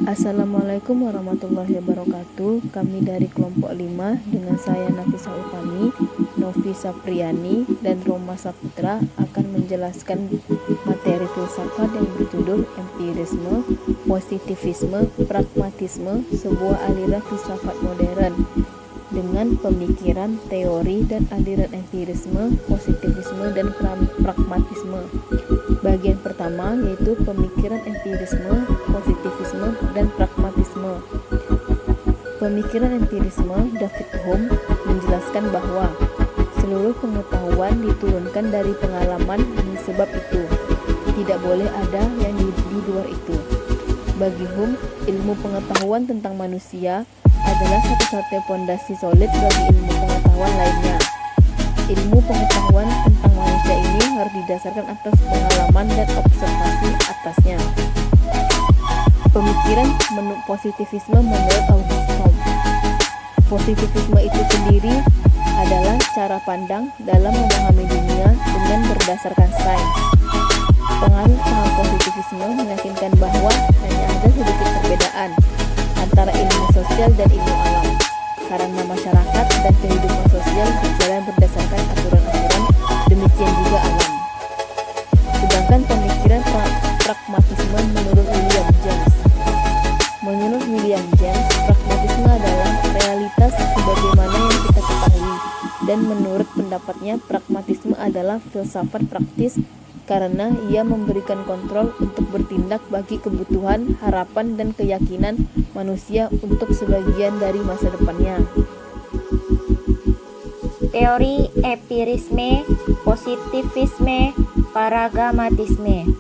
Assalamualaikum warahmatullahi wabarakatuh. Kami dari kelompok 5 dengan saya Nafisa Utami, Novi Sapriani, dan Roma Saputra akan menjelaskan materi filsafat yang berjudul empirisme, positivisme, pragmatisme, sebuah aliran filsafat modern dengan pemikiran, teori, dan aliran empirisme, positivisme, dan pragmatisme. Bagian pertama yaitu pemikiran empirisme, positivisme, dan pragmatisme. Pemikiran empirisme David Hume menjelaskan bahwa seluruh pengetahuan diturunkan dari pengalaman, sebab itu tidak boleh ada yang di luar itu. Bagi Hume, ilmu pengetahuan tentang manusia adalah satu-satunya fondasi solid bagi ilmu pengetahuan lainnya. Ilmu pengetahuan tentang manusia ini harus didasarkan atas pengalaman dan observasi atasnya. Pemikiran positivisme menurut Auguste Comte. Positivisme itu sendiri adalah cara pandang dalam memahami dunia dengan berdasarkan sains. Penganut paham positivisme meyakinkan bahwa hanya ada sedikit perbedaan antara ilmu sosial dan ilmu alam, karena masyarakat dan kehidupan sosial berjalan berdasarkan aturan-aturan, demikian juga alam. Sedangkan pemikiran pragmatisme menurut William James. Menurut William James, pragmatisme adalah realitas sebagaimana yang kita ketahui, dan menurut pendapatnya pragmatisme adalah filsafat praktis karena ia memberikan kontrol untuk bertindak bagi kebutuhan, harapan, dan keyakinan manusia untuk sebagian dari masa depannya. Teori empirisme, positivisme, pragmatisme.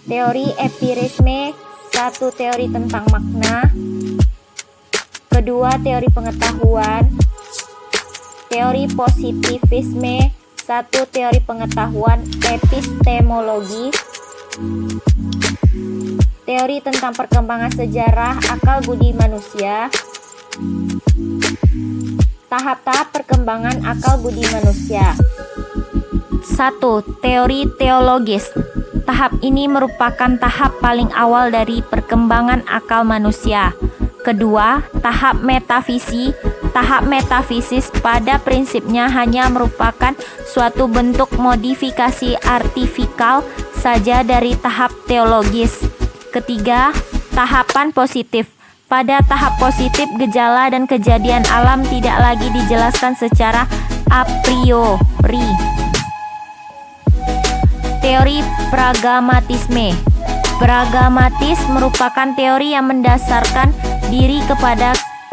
Teori empirisme, satu, teori tentang makna. Kedua, teori pengetahuan. Teori positivisme, satu, teori pengetahuan epistemologi. Teori tentang perkembangan sejarah akal budi manusia. Tahap-tahap perkembangan akal budi manusia. 1. Teori teologis. Tahap ini merupakan tahap paling awal dari perkembangan akal manusia. Kedua, tahap metafisik. Tahap metafisis pada prinsipnya hanya merupakan suatu bentuk modifikasi artifikal saja dari tahap teologis. Ketiga, tahapan positif. Pada tahap positif, gejala dan kejadian alam tidak lagi dijelaskan secara a priori. Teori pragmatisme. Pragmatis merupakan teori yang mendasarkan diri kepada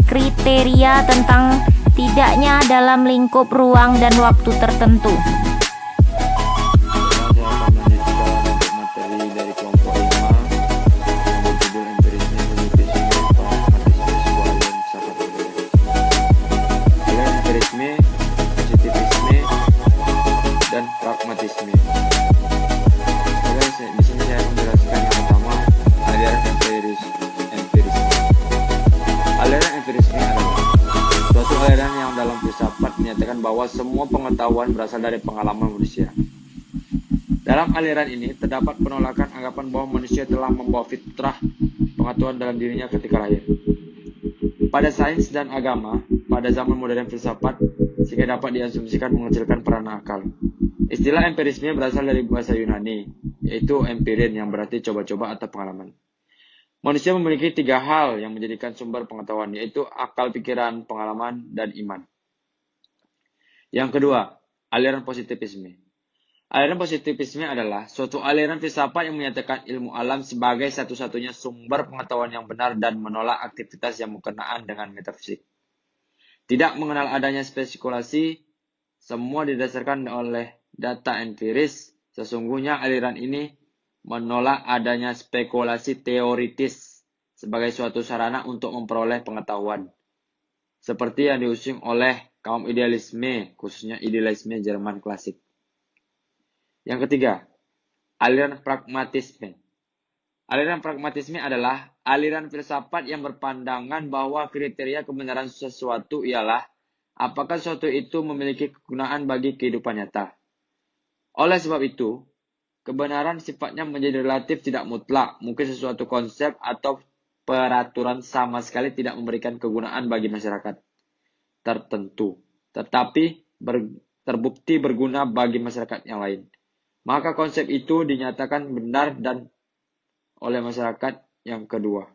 kriteria tentang tidaknya dalam lingkup ruang dan waktu tertentu. Materi dari kelompok 5 yang berjudul empirisme, positivisme, pragmatisme, sebuah aliran filsafat modern. Aliran empirisme, positivisme, dan pragmatisme. Di sini saya menjelaskan yang pertama, aliran empirisme. Aliran empirisme adalah suatu aliran yang dalam filsafat menyatakan bahwa semua pengetahuan berasal dari pengalaman manusia. Dalam aliran ini terdapat penolakan anggapan bahwa manusia telah membawa fitrah pengetahuan dalam dirinya ketika lahir. Pada sains dan agama, pada zaman modern filsafat, sehingga dapat diasumsikan mengecilkan peran akal. Istilah empirisme berasal dari bahasa Yunani, yaitu empirin yang berarti coba-coba atau pengalaman. Manusia memiliki 3 hal yang menjadikan sumber pengetahuan, yaitu akal, pikiran, pengalaman, dan iman. Yang kedua, aliran positivisme. Aliran positivisme adalah suatu aliran filsafat yang menyatakan ilmu alam sebagai satu-satunya sumber pengetahuan yang benar dan menolak aktivitas yang berkenaan dengan metafisik. Tidak mengenal adanya spekulasi, semua didasarkan oleh data empiris. Sesungguhnya aliran ini menolak adanya spekulasi teoritis sebagai suatu sarana untuk memperoleh pengetahuan, seperti yang diusung oleh kaum idealisme, khususnya idealisme Jerman klasik. Yang ketiga, aliran pragmatisme. Aliran pragmatisme adalah aliran filsafat yang berpandangan bahwa kriteria kebenaran sesuatu ialah apakah sesuatu itu memiliki kegunaan bagi kehidupan nyata. Oleh sebab itu, Kebenaran sifatnya menjadi relatif, tidak mutlak. Mungkin sesuatu konsep atau peraturan sama sekali tidak memberikan kegunaan bagi masyarakat tertentu, tetapi terbukti berguna bagi masyarakat yang lain. Maka konsep itu dinyatakan benar dan oleh masyarakat yang kedua.